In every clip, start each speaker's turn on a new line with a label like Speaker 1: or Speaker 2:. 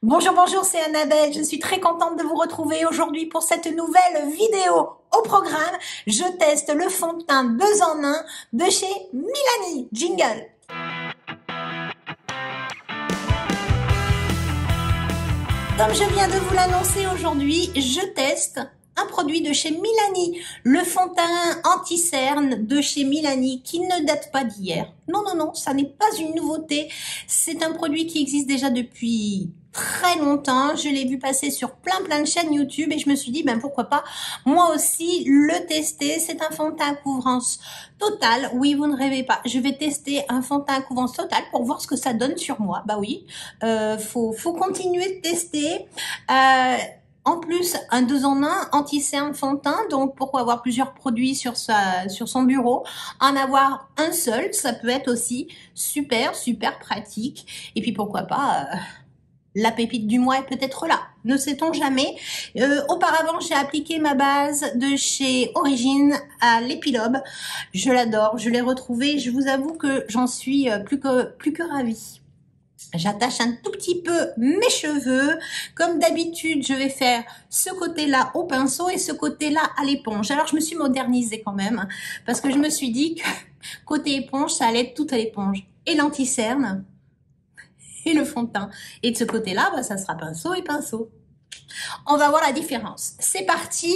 Speaker 1: Bonjour, bonjour, c'est Annabelle. Je suis très contente de vous retrouver aujourd'hui pour cette nouvelle vidéo. Au programme, je teste le fond de teint 2 en 1 de chez Milani. Jingle. Comme je viens de vous l'annoncer aujourd'hui, je teste un produit de chez Milani, le fond de teint anti-cerne de chez Milani qui ne date pas d'hier. Non, non, non, ça n'est pas une nouveauté. C'est un produit qui existe déjà depuis très longtemps. Je l'ai vu passer sur plein de chaînes YouTube et je me suis dit, ben pourquoi pas moi aussi le tester. C'est un fond de teint à couvrance totale. Oui, vous ne rêvez pas. Je vais tester un fond de teint à couvrance totale pour voir ce que ça donne sur moi. Bah oui, faut continuer de tester. En plus, un 2 en 1 anti-cerne fond de teint, donc pourquoi avoir plusieurs produits sur son bureau? En avoir un seul, ça peut être aussi super pratique. Et puis pourquoi pas, la pépite du mois est peut-être là, ne sait-on jamais. Auparavant, j'ai appliqué ma base de chez Origine à l'épilobe. Je l'adore, je l'ai retrouvée. Je vous avoue que j'en suis plus que ravie. J'attache un tout petit peu mes cheveux. Comme d'habitude, je vais faire ce côté-là au pinceau et ce côté-là à l'éponge. Alors, je me suis modernisée quand même, parce que je me suis dit que côté éponge, ça allait être tout à l'éponge. Et l'anti-cerne, et le fond de teint. Et de ce côté-là, bah, ça sera pinceau et pinceau. On va voir la différence. C'est parti.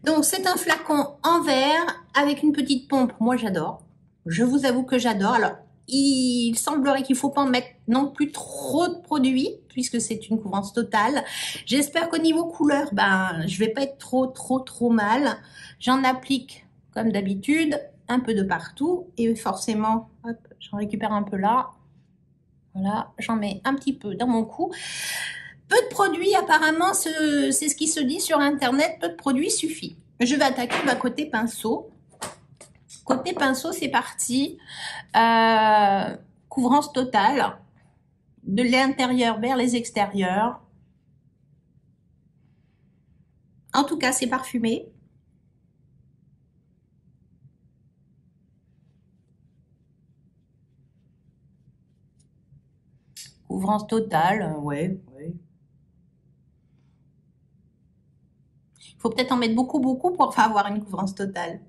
Speaker 1: Donc, c'est un flacon en verre avec une petite pompe. Moi, j'adore. Je vous avoue que j'adore. Alors, il semblerait qu'il ne faut pas en mettre non plus trop de produits puisque c'est une couvrance totale. J'espère qu'au niveau couleur, ben, je vais pas être trop mal. J'en applique comme d'habitude un peu de partout et forcément, hop, j'en récupère un peu là. Voilà, j'en mets un petit peu dans mon cou. Peu de produits, apparemment, c'est ce qui se dit sur Internet, peu de produits suffit. Je vais attaquer ma côté pinceau. Côté pinceau, c'est parti. Couvrance totale. De l'intérieur vers les extérieurs. En tout cas, c'est parfumé. Couvrance totale, ouais. Il faut peut-être en mettre beaucoup pour avoir une couvrance totale.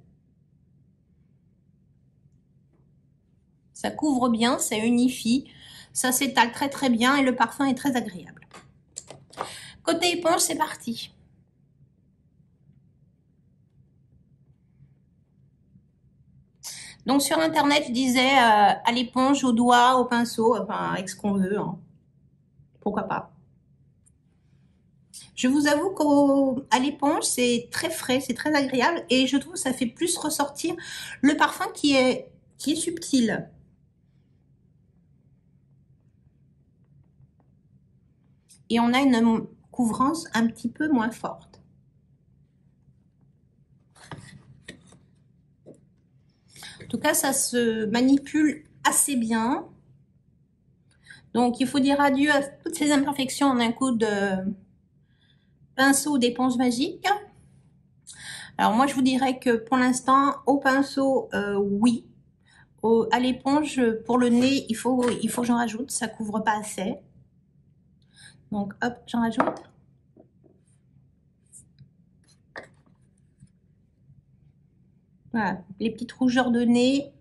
Speaker 1: Ça couvre bien, ça unifie, ça s'étale très bien et le parfum est très agréable. Côté éponge, c'est parti. Donc sur internet, je disais à l'éponge, au doigt, au pinceau, enfin avec ce qu'on veut. Hein. Pourquoi pas. Je vous avoue qu'à l'éponge, c'est très frais, c'est très agréable et je trouve que ça fait plus ressortir le parfum qui est subtil. Et on a une couvrance un petit peu moins forte. En tout cas, ça se manipule assez bien. Donc, il faut dire adieu à toutes ces imperfections en un coup de pinceau ou d'éponge magique. Alors, moi, je vous dirais que pour l'instant, au pinceau, oui. À l'éponge, pour le nez, il faut que j'en rajoute. Ça couvre pas assez. Donc, hop, j'en rajoute. Voilà, les petites rougeurs de nez.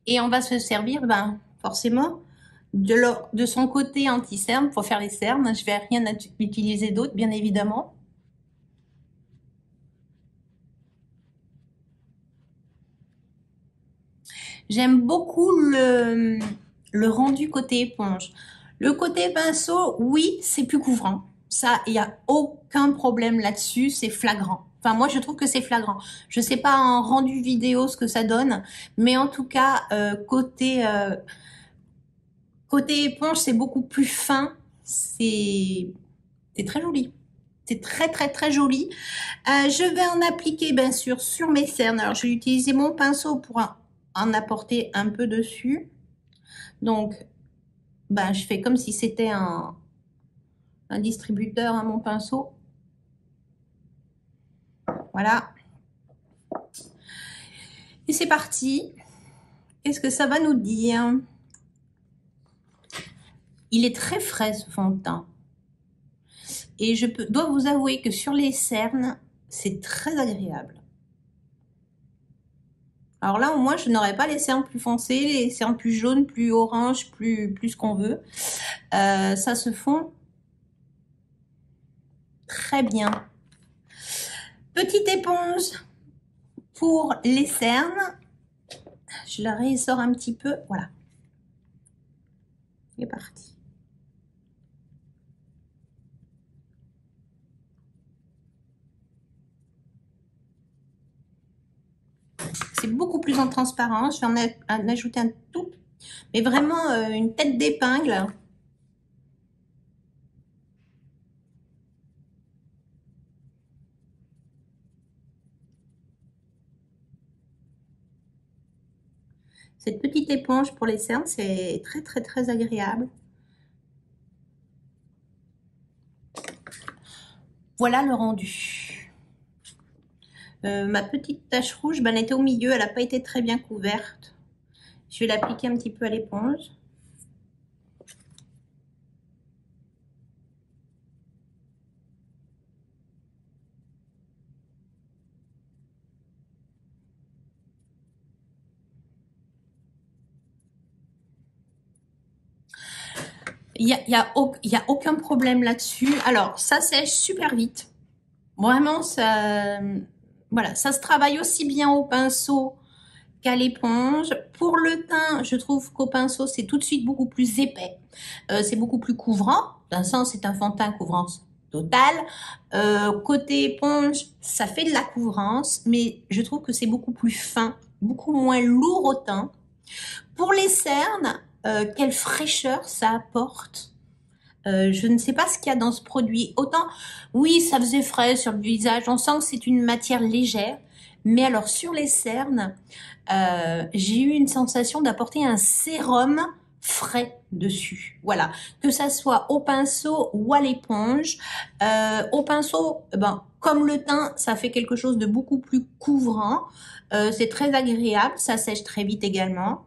Speaker 1: Et on va se servir, ben, forcément, de son côté anti-cerne pour faire les cernes. Je vais rien utiliser d'autre, bien évidemment. J'aime beaucoup le rendu côté éponge. Le côté pinceau, oui, c'est plus couvrant. Ça, il n'y a aucun problème là-dessus, c'est flagrant. Enfin, moi, je trouve que c'est flagrant. Je sais pas en rendu vidéo ce que ça donne, mais en tout cas, côté éponge, c'est beaucoup plus fin. C'est très joli. C'est très joli. Je vais en appliquer, bien sûr, sur mes cernes. Alors, je vais utiliser mon pinceau pour en apporter un peu dessus. Donc, ben, je fais comme si c'était un distributeur à mon pinceau. Voilà. Et c'est parti. Qu'est-ce que ça va nous dire? Il est très frais ce fond de teint. Et dois vous avouer que sur les cernes, c'est très agréable. Alors là, au moins, je n'aurai pas les cernes plus foncées, les cernes plus jaunes, plus orange, plus ce qu'on veut. Ça se fond très bien. Petite éponge pour les cernes. Je la ressors un petit peu. Voilà. C'est parti. C'est beaucoup plus en transparence. Je vais en ajouter un tout, mais vraiment une tête d'épingle. Cette petite éponge pour les cernes, c'est très très très agréable. Voilà le rendu. Ma petite tache rouge, ben, elle était au milieu, elle n'a pas été très bien couverte. Je vais l'appliquer un petit peu à l'éponge. Il y a aucun problème là-dessus. Alors, ça sèche super vite. Vraiment, ça, voilà, ça se travaille aussi bien au pinceau qu'à l'éponge. Pour le teint, je trouve qu'au pinceau, c'est tout de suite beaucoup plus épais. C'est beaucoup plus couvrant. D'un sens, c'est un fond de teint couvrance totale. Côté éponge, ça fait de la couvrance, mais je trouve que c'est beaucoup plus fin, beaucoup moins lourd au teint. Pour les cernes, quelle fraîcheur ça apporte. Je ne sais pas ce qu'il y a dans ce produit. Autant, oui, ça faisait frais sur le visage. On sent que c'est une matière légère. Mais alors, sur les cernes, j'ai eu une sensation d'apporter un sérum frais dessus. Voilà. Que ça soit au pinceau ou à l'éponge. Au pinceau, ben, comme le teint, ça fait quelque chose de beaucoup plus couvrant. C'est très agréable. Ça sèche très vite également.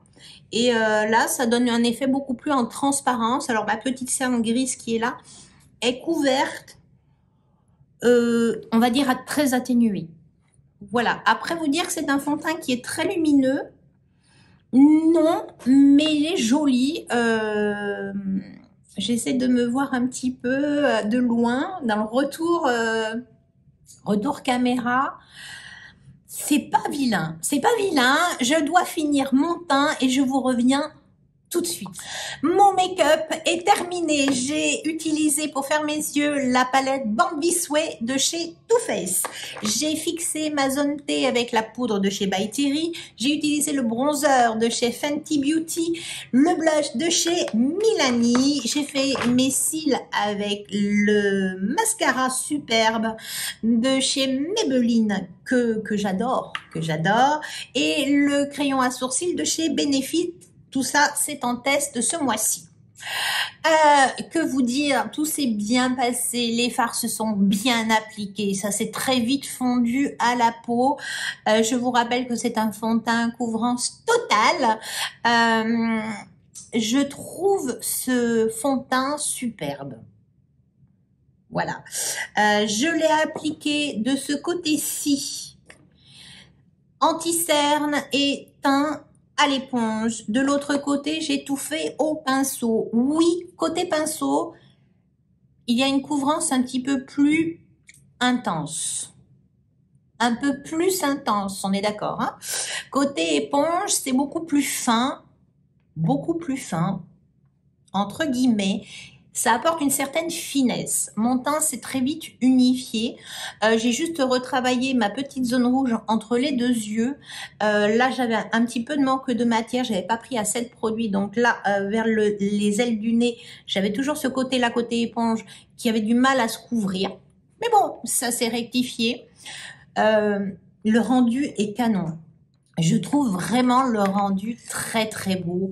Speaker 1: Et là, ça donne un effet beaucoup plus en transparence. Alors, ma petite cerne grise qui est là est couverte, on va dire, très atténuée. Voilà. Après, vous dire que c'est un fond de teint qui est très lumineux. Non, mais il est joli. J'essaie de me voir un petit peu de loin dans le retour caméra. C'est pas vilain, c'est pas vilain. Je dois finir mon teint et je vous reviens tout de suite. Mon make-up est terminé. J'ai utilisé pour faire mes yeux la palette Bambi Sway de chez Too Faced. J'ai fixé ma zone T avec la poudre de chez By Terry. J'ai utilisé le bronzer de chez Fenty Beauty, le blush de chez Milani. J'ai fait mes cils avec le mascara superbe de chez Maybelline que j'adore, et le crayon à sourcils de chez Benefit. Tout ça, c'est en test ce mois-ci. Que vous dire, tout s'est bien passé, les fards se sont bien appliqués, ça s'est très vite fondu à la peau. Je vous rappelle que c'est un fond de teint couvrance totale. Je trouve ce fond de teint superbe. Voilà. Je l'ai appliqué de ce côté-ci, anti-cerne et teint à l'éponge. De l'autre côté, j'ai tout fait au pinceau. Oui, côté pinceau, il y a une couvrance un petit peu plus intense. Un peu plus intense, on est d'accord, hein? Côté éponge, c'est beaucoup plus fin, entre guillemets. Ça apporte une certaine finesse. Mon teint s'est très vite unifié. J'ai juste retravaillé ma petite zone rouge entre les deux yeux. Là, j'avais un petit peu de manque de matière. J'avais pas pris assez de produit. Donc là, vers les ailes du nez, j'avais toujours ce côté-là, côté éponge, qui avait du mal à se couvrir. Mais bon, ça s'est rectifié. Le rendu est canon. Je trouve vraiment le rendu très très beau.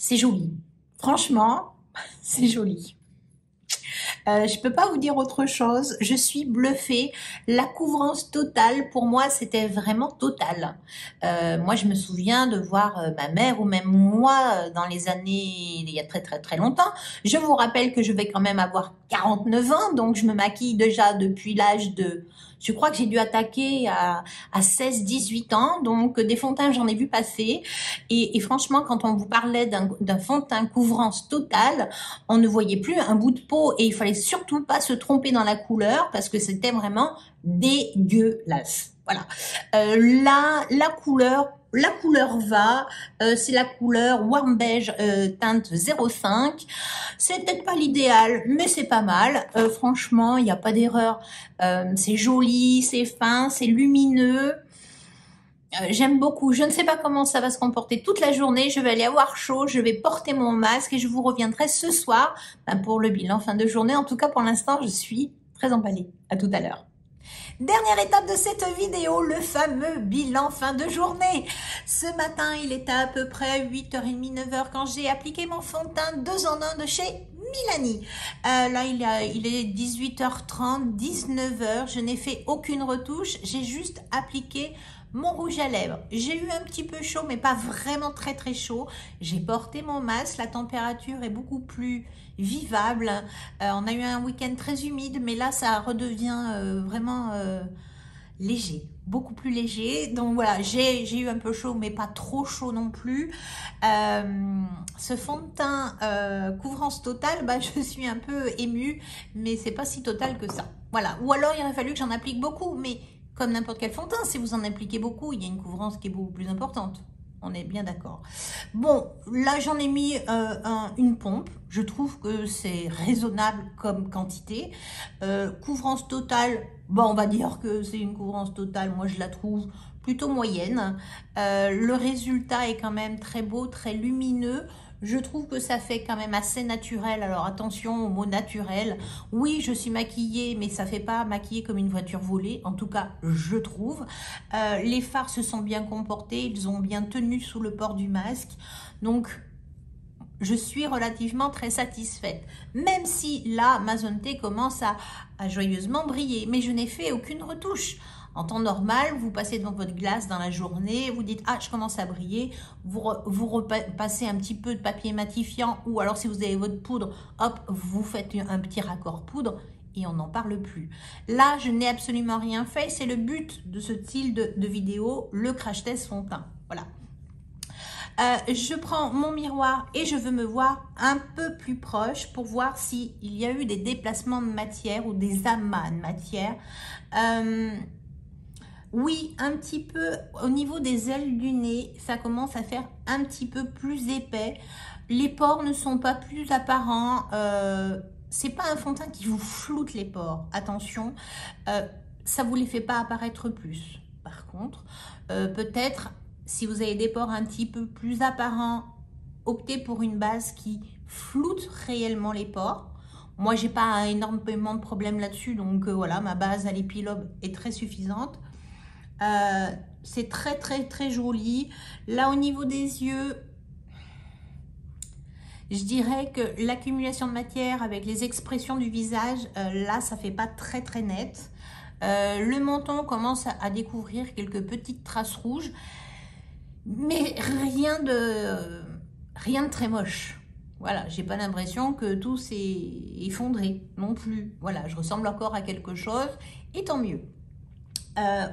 Speaker 1: C'est joli. Franchement, c'est joli. Je peux pas vous dire autre chose. Je suis bluffée. La couvrance totale, pour moi, c'était vraiment total. Moi, je me souviens de voir ma mère ou même moi dans les années, il y a très très très longtemps. Je vous rappelle que je vais quand même avoir 49 ans, donc je me maquille déjà depuis l'âge de... Je crois que j'ai dû attaquer à 16-18 ans, donc des fonds de teint, j'en ai vu passer. Et franchement, quand on vous parlait d'un fond de teint couvrance totale, on ne voyait plus un bout de peau et il fallait surtout pas se tromper dans la couleur parce que c'était vraiment dégueulasse. Voilà. La couleur va, c'est la couleur warm beige teinte 05. C'est peut-être pas l'idéal, mais c'est pas mal. Franchement, il n'y a pas d'erreur. C'est joli, c'est fin, c'est lumineux. J'aime beaucoup. Je ne sais pas comment ça va se comporter toute la journée. Je vais aller avoir chaud. Je vais porter mon masque et je vous reviendrai ce soir pour le bilan fin de journée. En tout cas, pour l'instant, je suis très emballée. À tout à l'heure. Dernière étape de cette vidéo, le fameux bilan fin de journée. Ce matin, il était à peu près 8h30, 9h quand j'ai appliqué mon fond de teint 2 en 1 de chez Milani. Là, il est 18h30, 19h. Je n'ai fait aucune retouche. J'ai juste appliqué mon rouge à lèvres. J'ai eu un petit peu chaud, mais pas vraiment très très chaud. J'ai porté mon masque. La température est beaucoup plus vivable. On a eu un week-end très humide, mais là, ça redevient vraiment léger, beaucoup plus léger. Donc voilà, j'ai eu un peu chaud, mais pas trop chaud non plus. Ce fond de teint couvrance totale, je suis un peu émue, mais c'est pas si total que ça. Voilà. Ou alors, il aurait fallu que j'en applique beaucoup, mais comme n'importe quel fond de teint, si vous en appliquez beaucoup, il y a une couvrance qui est beaucoup plus importante. On est bien d'accord. Bon, là, j'en ai mis une pompe. Je trouve que c'est raisonnable comme quantité. Couvrance totale, on va dire que c'est une couvrance totale. Moi, je la trouve plutôt moyenne. Le résultat est quand même très beau, très lumineux. Je trouve que ça fait quand même assez naturel. Alors attention au mot naturel. Oui, je suis maquillée, mais ça fait pas maquiller comme une voiture volée. En tout cas, je trouve. Les fards se sont bien comportés. Ils ont bien tenu sous le port du masque. Donc, je suis relativement très satisfaite. Même si là, ma zone T commence à joyeusement briller. Mais je n'ai fait aucune retouche. En temps normal, vous passez devant votre glace dans la journée, vous dites « Ah, je commence à briller », vous repassez un petit peu de papier matifiant ou alors si vous avez votre poudre, hop, vous faites un petit raccord poudre et on n'en parle plus. Là, je n'ai absolument rien fait, c'est le but de ce style de vidéo, le crash test fond de teint. Voilà. Je prends mon miroir et je veux me voir un peu plus proche pour voir s'il y a eu des déplacements de matière ou des amas de matière. Oui, un petit peu au niveau des ailes du nez, ça commence à faire un petit peu plus épais. Les pores ne sont pas plus apparents. C'est pas un fond de teint qui vous floute les pores. Attention, ça vous les fait pas apparaître plus. Par contre, peut-être si vous avez des pores un petit peu plus apparents, optez pour une base qui floute réellement les pores. Moi, j'ai pas énormément de problèmes là-dessus, donc voilà, ma base à l'épilobe est très suffisante. C'est très très très joli. Là au niveau des yeux, je dirais que l'accumulation de matière avec les expressions du visage, là ça fait pas très très net. Le menton commence à découvrir quelques petites traces rouges, mais rien de très moche. Voilà, j'ai pas l'impression que tout s'est effondré non plus. Voilà, je ressemble encore à quelque chose et tant mieux.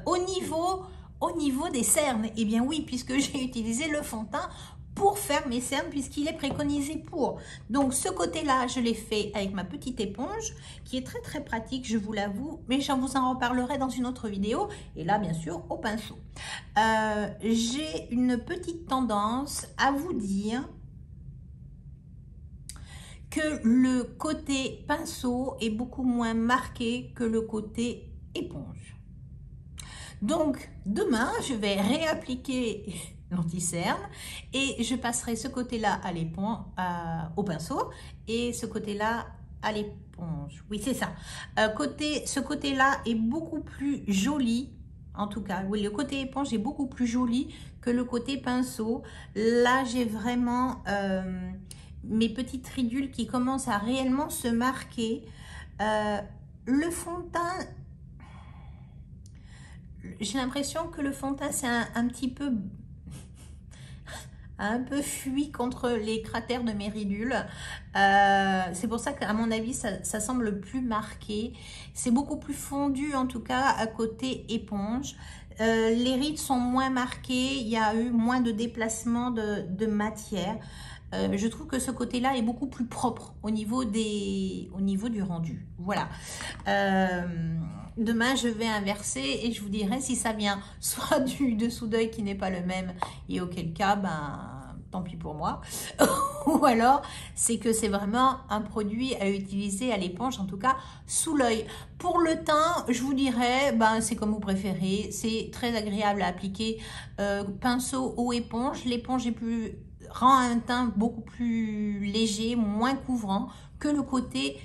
Speaker 1: Au niveau des cernes, eh bien oui, puisque j'ai utilisé le fond de teint pour faire mes cernes, puisqu'il est préconisé pour. Donc ce côté-là, je l'ai fait avec ma petite éponge, qui est très très pratique, je vous l'avoue, mais je vous en reparlerai dans une autre vidéo. Et là, bien sûr, au pinceau. J'ai une petite tendance à vous dire que le côté pinceau est beaucoup moins marqué que le côté éponge. Donc, demain, je vais réappliquer l'anti-cerne et je passerai ce côté-là à l'éponge, au pinceau et ce côté-là à l'éponge. Oui, c'est ça. Ce côté-là est beaucoup plus joli. En tout cas, oui, le côté éponge est beaucoup plus joli que le côté pinceau. Là, j'ai vraiment mes petites ridules qui commencent à réellement se marquer. Le fond de teint, j'ai l'impression que le fond de teint, c'est un petit peu... un peu fui contre les cratères de mes ridules. C'est pour ça qu'à mon avis, ça semble plus marqué. C'est beaucoup plus fondu, en tout cas, à côté éponge. Les rides sont moins marquées. Il y a eu moins de déplacement de matière. Je trouve que ce côté-là est beaucoup plus propre au niveau du rendu. Voilà. Demain, je vais inverser et je vous dirai si ça vient soit du dessous d'œil qui n'est pas le même et auquel cas, ben, tant pis pour moi. Ou alors, c'est que c'est vraiment un produit à utiliser à l'éponge, en tout cas sous l'œil. Pour le teint, je vous dirais, ben, c'est comme vous préférez. C'est très agréable à appliquer pinceau ou éponge. L'éponge rend un teint beaucoup plus léger, moins couvrant que le côté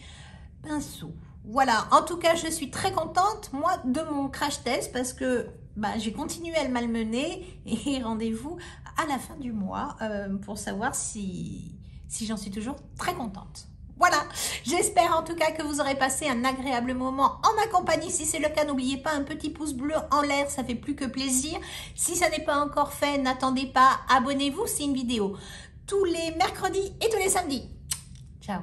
Speaker 1: pinceau. Voilà, en tout cas, je suis très contente, moi, de mon crash test parce que bah, j'ai continué à le malmener et rendez-vous à la fin du mois pour savoir si j'en suis toujours très contente. Voilà, j'espère en tout cas que vous aurez passé un agréable moment en ma compagnie. Si c'est le cas, n'oubliez pas un petit pouce bleu en l'air, ça fait plus que plaisir. Si ça n'est pas encore fait, n'attendez pas, abonnez-vous, c'est une vidéo tous les mercredis et tous les samedis. Ciao.